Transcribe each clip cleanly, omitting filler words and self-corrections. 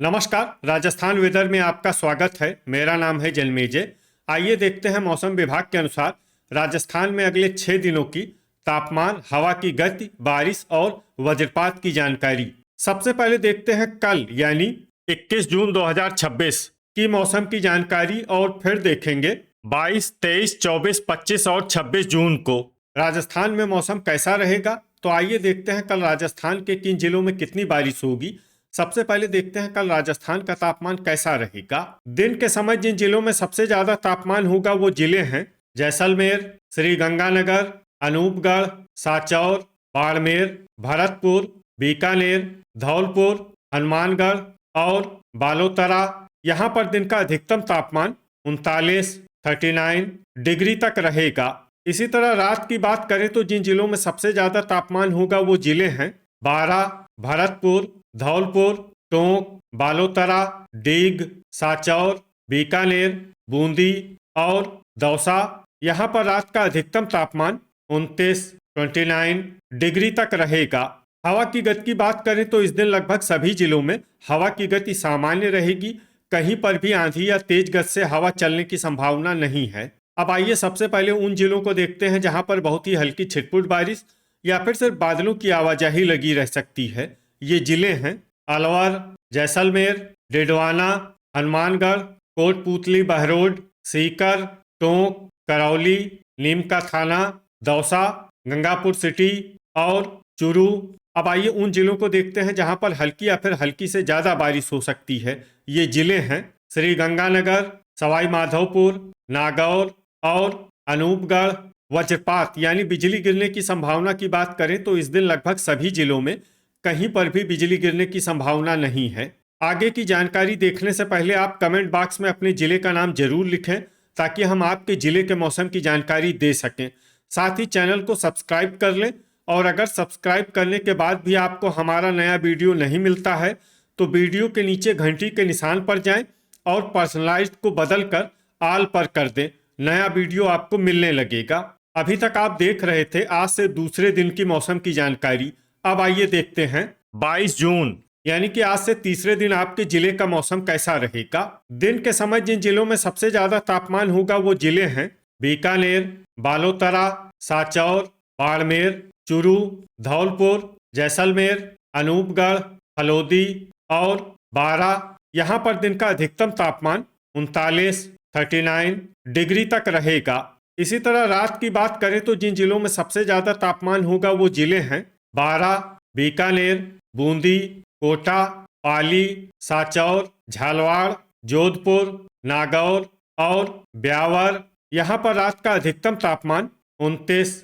नमस्कार, राजस्थान वेदर में आपका स्वागत है। मेरा नाम है जन्मेजय। आइए देखते हैं मौसम विभाग के अनुसार राजस्थान में अगले 6 दिनों की तापमान, हवा की गति, बारिश और वज्रपात की जानकारी। सबसे पहले देखते हैं कल यानी 21 जून 2026 की मौसम की जानकारी और फिर देखेंगे 22, 23, 24, 25 और 26 जून को राजस्थान में मौसम कैसा रहेगा। तो आइए देखते हैं कल राजस्थान के किन जिलों में कितनी बारिश होगी। सबसे पहले देखते हैं कल राजस्थान का तापमान कैसा रहेगा। दिन के समय जिन जिलों में सबसे ज्यादा तापमान होगा वो जिले हैं जैसलमेर, श्रीगंगानगर, अनूपगढ़, साचौर, बाड़मेर, भरतपुर, बीकानेर, धौलपुर, हनुमानगढ़ और बालोतरा। यहाँ पर दिन का अधिकतम तापमान 39 डिग्री तक रहेगा। इसी तरह रात की बात करें तो जिन जिलों में सबसे ज्यादा तापमान होगा वो जिले हैं बारां, भरतपुर, धौलपुर, टोंक, बालोतरा, डीग, साचौर, बीकानेर, बूंदी और दौसा। यहाँ पर रात का अधिकतम तापमान 29 डिग्री तक रहेगा। हवा की गति की बात करें तो इस दिन लगभग सभी जिलों में हवा की गति सामान्य रहेगी। कहीं पर भी आंधी या तेज गति से हवा चलने की संभावना नहीं है। अब आइए सबसे पहले उन जिलों को देखते हैं जहां पर बहुत ही हल्की छिटपुट बारिश या फिर सिर्फ बादलों की आवाजाही लगी रह सकती है। ये जिले हैं अलवर, जैसलमेर, डिडवाना, हनुमानगढ़, कोटपूतली, बहरोड, सीकर, टोंक, करौली, नीम का थाना, दौसा, गंगापुर सिटी और चूरू। अब आइए उन जिलों को देखते हैं जहां पर हल्की या फिर हल्की से ज्यादा बारिश हो सकती है। ये जिले हैं श्रीगंगानगर, सवाई माधोपुर, नागौर और अनूपगढ़। वज्रपात यानी बिजली गिरने की संभावना की बात करें तो इस दिन लगभग सभी जिलों में कहीं पर भी बिजली गिरने की संभावना नहीं है। आगे की जानकारी देखने से पहले आप कमेंट बॉक्स में अपने जिले का नाम जरूर लिखें ताकि हम आपके जिले के मौसम की जानकारी दे सकें। साथ ही चैनल को सब्सक्राइब कर लें और अगर सब्सक्राइब करने के बाद भी आपको हमारा नया वीडियो नहीं मिलता है तो वीडियो के नीचे घंटी के निशान पर जाएं और पर्सनलाइज्ड को बदल कर आल पर कर दें। नया वीडियो आपको मिलने लगेगा। अभी तक आप देख रहे थे आज से दूसरे दिन की मौसम की जानकारी। अब आइए देखते हैं 22 जून यानी कि आज से तीसरे दिन आपके जिले का मौसम कैसा रहेगा। दिन के समय जिन जिलों में सबसे ज्यादा तापमान होगा वो जिले हैं बीकानेर, बालोतरा, साचौर, बाड़मेर, चूरू, धौलपुर, जैसलमेर, अनूपगढ़, फलोदी और बारां। यहाँ पर दिन का अधिकतम तापमान 39 डिग्री तक रहेगा। इसी तरह रात की बात करें तो जिन जिलों में सबसे ज्यादा तापमान होगा वो जिले हैं बारां, बीकानेर, बूंदी, कोटा, पाली, साचौर, झालवाड़, जोधपुर, नागौर और ब्यावर। यहाँ पर रात का अधिकतम तापमान 29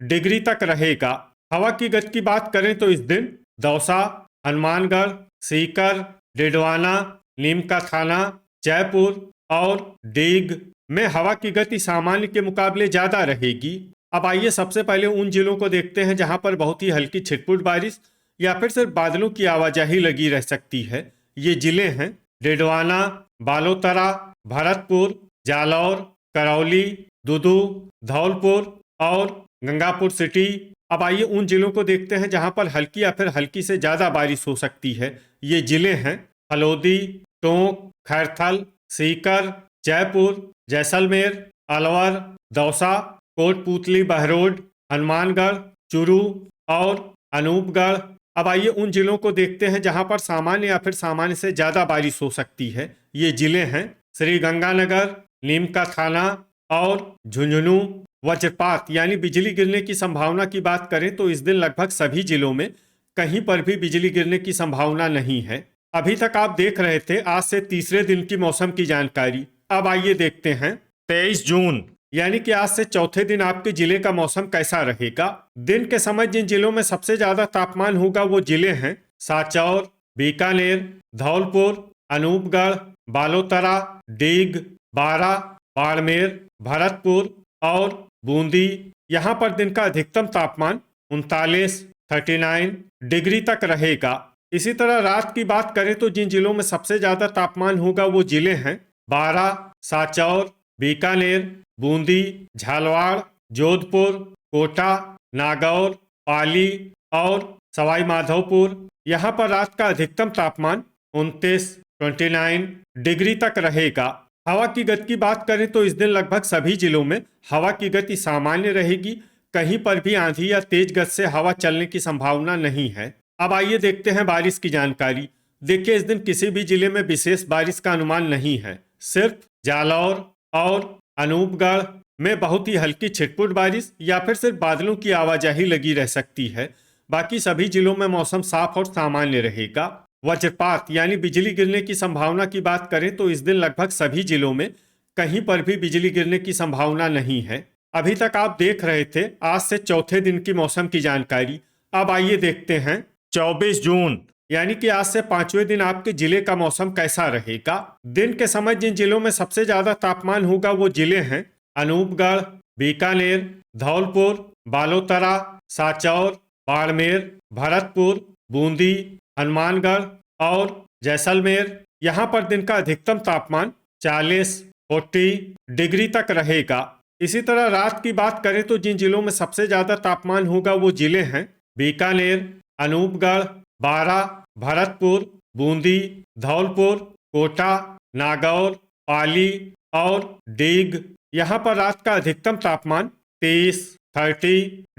डिग्री तक रहेगा। हवा की गति की बात करें तो इस दिन दौसा, हनुमानगढ़, सीकर, डिडवाना, नीम का थाना, जयपुर और डीग में हवा की गति सामान्य के मुकाबले ज्यादा रहेगी। अब आइए सबसे पहले उन जिलों को देखते हैं जहां पर बहुत ही हल्की छिटपुट बारिश या फिर सिर्फ बादलों की आवाजाही लगी रह सकती है। ये जिले हैं डिडवाना, बालोतरा, भरतपुर, जालौर, करौली, दुदू, धौलपुर और गंगापुर सिटी। अब आइए उन जिलों को देखते हैं जहां पर हल्की या फिर हल्की से ज्यादा बारिश हो सकती है। ये जिले हैं फलोदी, टोंक, खैरथल, सीकर, जयपुर, जैसलमेर, अलवर, दौसा, कोटपूतली, बहरोड, हनुमानगढ़, चूरू और अनूपगढ़। अब आइए उन जिलों को देखते हैं जहां पर सामान्य या फिर सामान्य से ज्यादा बारिश हो सकती है। ये जिले हैं श्रीगंगानगर, नीम का थाना और झुंझुनू। वज्रपात यानी बिजली गिरने की संभावना की बात करें तो इस दिन लगभग सभी जिलों में कहीं पर भी बिजली गिरने की संभावना नहीं है। अभी तक आप देख रहे थे आज से तीसरे दिन की मौसम की जानकारी। अब आइए देखते हैं 23 जून यानी कि आज से चौथे दिन आपके जिले का मौसम कैसा रहेगा। दिन के समय जिन जिलों में सबसे ज्यादा तापमान होगा वो जिले हैं साचौर, बीकानेर, धौलपुर, अनूपगढ़, बालोतरा, डीग, बारां, बाड़मेर, भरतपुर और बूंदी। यहाँ पर दिन का अधिकतम तापमान 39 डिग्री तक रहेगा। इसी तरह रात की बात करें तो जिन जिलों में सबसे ज्यादा तापमान होगा वो जिले हैं बारां, साचौर, बीकानेर, बूंदी, झालवाड़, जोधपुर, कोटा, नागौर, पाली और सवाई माधोपुर। यहाँ पर रात का अधिकतम तापमान 29, 29 डिग्री तक रहेगा। हवा की गति की बात करें तो इस दिन लगभग सभी जिलों में हवा की गति सामान्य रहेगी। कहीं पर भी आंधी या तेज गति से हवा चलने की संभावना नहीं है। अब आइए देखते हैं बारिश की जानकारी। देखिए, इस दिन किसी भी जिले में विशेष बारिश का अनुमान नहीं है। सिर्फ जालौर और अनूपगढ़ में बहुत ही हल्की छिटपुट बारिश या फिर सिर्फ बादलों की आवाजाही लगी रह सकती है। बाकी सभी जिलों में मौसम साफ और सामान्य रहेगा। वज्रपात यानी बिजली गिरने की संभावना की बात करें तो इस दिन लगभग सभी जिलों में कहीं पर भी बिजली गिरने की संभावना नहीं है। अभी तक आप देख रहे थे आज से चौथे दिन की मौसम की जानकारी। अब आइए देखते हैं 24 जून यानी कि आज से पांचवें दिन आपके जिले का मौसम कैसा रहेगा। दिन के समय जिन जिलों में सबसे ज्यादा तापमान होगा वो जिले हैं अनूपगढ़, बीकानेर, धौलपुर, बालोतरा, सांचौर, बाड़मेर, भरतपुर, बूंदी, हनुमानगढ़ और जैसलमेर। यहाँ पर दिन का अधिकतम तापमान 40 डिग्री तक रहेगा। इसी तरह रात की बात करें तो जिन जिलों में सबसे ज्यादा तापमान होगा वो जिले हैं बीकानेर, अनूपगढ़, बारा, भरतपुर, बूंदी, धौलपुर, कोटा, नागौर, पाली और डीग। यहाँ पर रात का अधिकतम तापमान 30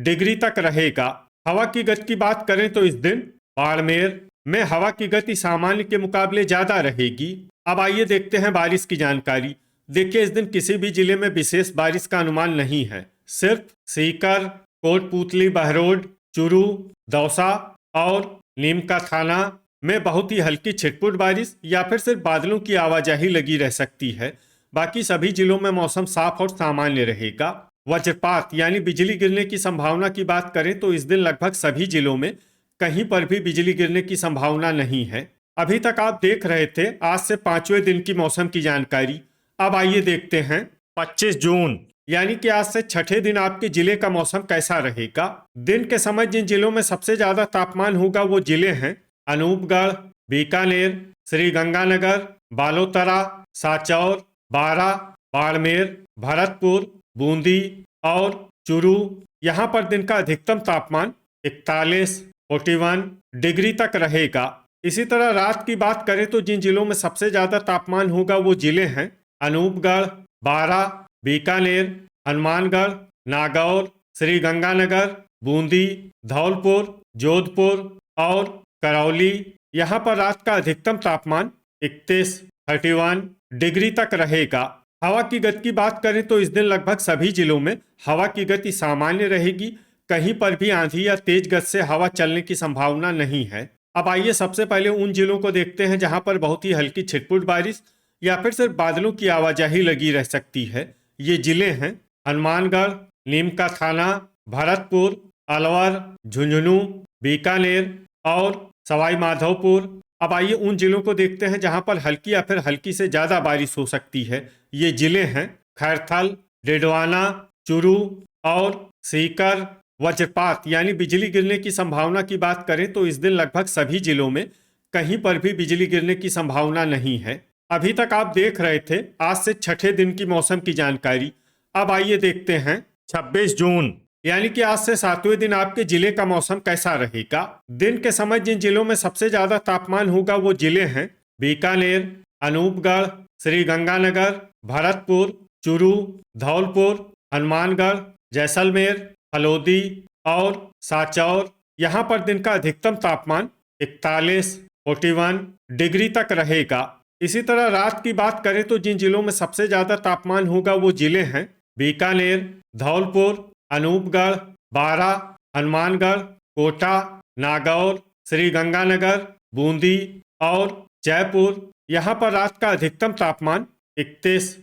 डिग्री तक रहेगा। हवा की गति की बात करें तो इस दिन बाड़मेर में हवा की गति सामान्य के मुकाबले ज्यादा रहेगी। अब आइए देखते हैं बारिश की जानकारी। देखिए, इस दिन किसी भी जिले में विशेष बारिश का अनुमान नहीं है। सिर्फ सीकर, कोटपूतली, बहरोड, चुरू, दौसा और नीमका थाना में बहुत ही हल्की छिटपुट बारिश या फिर सिर्फ बादलों की आवाजाही लगी रह सकती है। बाकी सभी जिलों में मौसम साफ और सामान्य रहेगा। वज्रपात यानी बिजली गिरने की संभावना की बात करें तो इस दिन लगभग सभी जिलों में कहीं पर भी बिजली गिरने की संभावना नहीं है। अभी तक आप देख रहे थे आज से पांचवें दिन की मौसम की जानकारी। अब आइए देखते हैं 25 जून यानी कि आज से छठे दिन आपके जिले का मौसम कैसा रहेगा। दिन के समय जिन जिलों में सबसे ज्यादा तापमान होगा वो जिले हैं अनूपगढ़, बीकानेर, श्रीगंगानगर, बालोतरा, सांचौर, बारा, बाड़मेर, भरतपुर, बूंदी और चुरू। यहाँ पर दिन का अधिकतम तापमान 41 डिग्री तक रहेगा। इसी तरह रात की बात करें तो जिन जिलों में सबसे ज्यादा तापमान होगा वो जिले हैं अनूपगढ़, बारा, बीकानेर, हनुमानगढ़, नागौर, श्रीगंगानगर, बूंदी, धौलपुर, जोधपुर और करौली। यहाँ पर रात का अधिकतम तापमान 31 डिग्री तक रहेगा। हवा की गति की बात करें तो इस दिन लगभग सभी जिलों में हवा की गति सामान्य रहेगी। कहीं पर भी आंधी या तेज गति से हवा चलने की संभावना नहीं है। अब आइए सबसे पहले उन जिलों को देखते हैं जहां पर बहुत ही हल्की छिटपुट बारिश या फिर सिर्फ बादलों की आवाजाही लगी रह सकती है। ये जिले हैं हनुमानगढ़, नीमका थाना, भरतपुर, अलवर, झुंझुनू, बीकानेर और सवाई माधोपुर। अब आइए उन जिलों को देखते हैं जहां पर हल्की या फिर हल्की से ज्यादा बारिश हो सकती है। ये जिले हैं खैरथल, डिडवाना, चुरू और सीकर। वज्रपात यानी बिजली गिरने की संभावना की बात करें तो इस दिन लगभग सभी जिलों में कहीं पर भी बिजली गिरने की संभावना नहीं है। अभी तक आप देख रहे थे आज से छठे दिन की मौसम की जानकारी। अब आइए देखते हैं 26 जून यानी कि आज से सातवें दिन आपके जिले का मौसम कैसा रहेगा। दिन के समय जिन जिलों में सबसे ज्यादा तापमान होगा वो जिले हैं बीकानेर, अनूपगढ़, श्रीगंगानगर, भरतपुर, चुरू, धौलपुर, हनुमानगढ़, जैसलमेर, हलोदी और सांचौर। यहाँ पर दिन का अधिकतम तापमान 41 डिग्री तक रहेगा। इसी तरह रात की बात करें तो जिन जिलों में सबसे ज्यादा तापमान होगा वो जिले हैं बीकानेर, धौलपुर, अनूपगढ़, बारा, हनुमानगढ़, कोटा, नागौर, श्रीगंगानगर, बूंदी और जयपुर। यहाँ पर रात का अधिकतम तापमान 31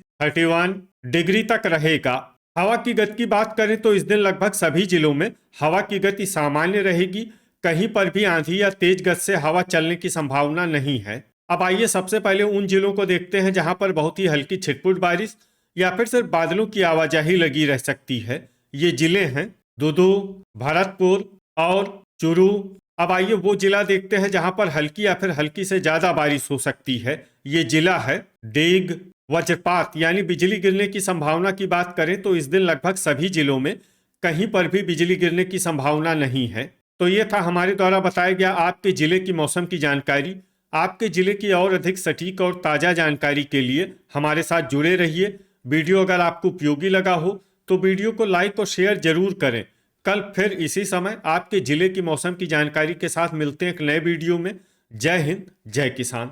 डिग्री तक रहेगा। हवा की गति की बात करें तो इस दिन लगभग सभी जिलों में हवा की गति सामान्य रहेगी। कहीं पर भी आंधी या तेज गति से हवा चलने की संभावना नहीं है। अब आइए सबसे पहले उन जिलों को देखते हैं जहां पर बहुत ही हल्की छिटपुट बारिश या फिर सिर्फ बादलों की आवाजाही लगी रह सकती है। ये जिले हैं दुदू, भरतपुर और चुरू। अब आइए वो जिला देखते हैं जहां पर हल्की या फिर हल्की से ज्यादा बारिश हो सकती है। ये जिला है डीग। वज्रपात यानी बिजली गिरने की संभावना की बात करें तो इस दिन लगभग सभी जिलों में कहीं पर भी बिजली गिरने की संभावना नहीं है। तो ये था हमारे द्वारा बताया गया आपके जिले की मौसम की जानकारी। आपके जिले की और अधिक सटीक और ताज़ा जानकारी के लिए हमारे साथ जुड़े रहिए। वीडियो अगर आपको उपयोगी लगा हो तो वीडियो को लाइक और शेयर जरूर करें। कल फिर इसी समय आपके जिले की मौसम की जानकारी के साथ मिलते हैं एक नए वीडियो में। जय हिंद, जय किसान।